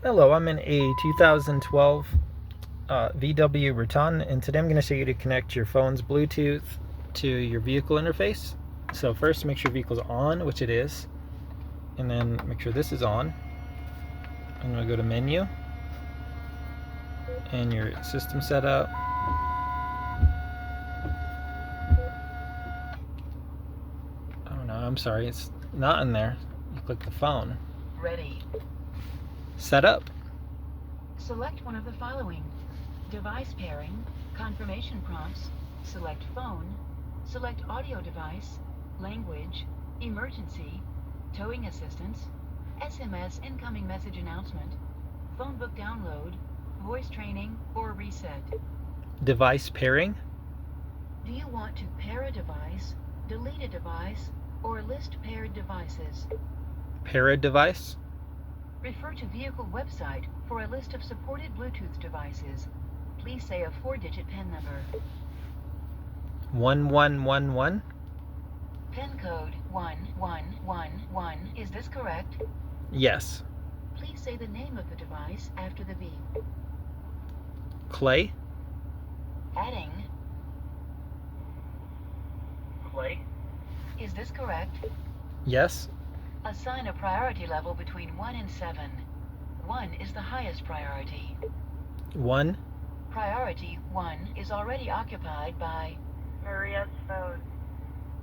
Hello, I'm in a 2012 VW Routan, and today I'm going to show you to connect your phone's Bluetooth to your vehicle interface. So first, make sure vehicle's on, which it is, and then make sure this is on. I'm going to go to Menu, and your system setup. Oh no, I'm sorry, it's not in there. You click the phone. Ready. Setup. Select one of the following: device pairing, confirmation prompts, select phone, select audio device, language, emergency, towing assistance, SMS incoming message announcement, phone book download, voice training, or reset. Device pairing. Do you want to pair a device, delete a device, or list paired devices? Pair a device. Refer to vehicle website for a list of supported Bluetooth devices. Please say a 4-digit PIN number. 1111. PIN code 1111. Is this correct? Yes. Please say the name of the device after the beep. Clay. Adding. Clay. Is this correct? Yes. Assign a priority level between 1 and 7. 1 is the highest priority. 1. Priority 1 is already occupied by Maria's phone.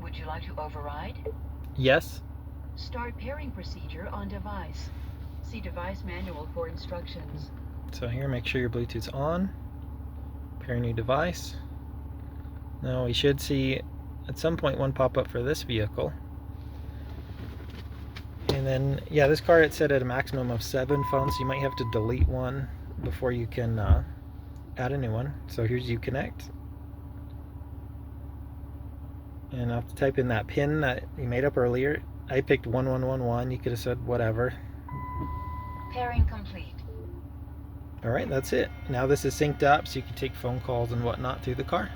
Would you like to override? Yes. Start pairing procedure on device. See device manual for instructions. So here, make sure your Bluetooth's on. Pair new device. Now we should see at some point one pop up for this vehicle. And then, yeah, this car it's set at a maximum of 7 phones, so you might have to delete one before you can add a new one. So here's you connect. And I'll have to type in that PIN that you made up earlier. I picked 1111. You could have said whatever. Pairing complete. Alright, that's it. Now this is synced up so you can take phone calls and whatnot through the car.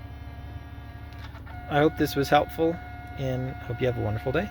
I hope this was helpful and hope you have a wonderful day.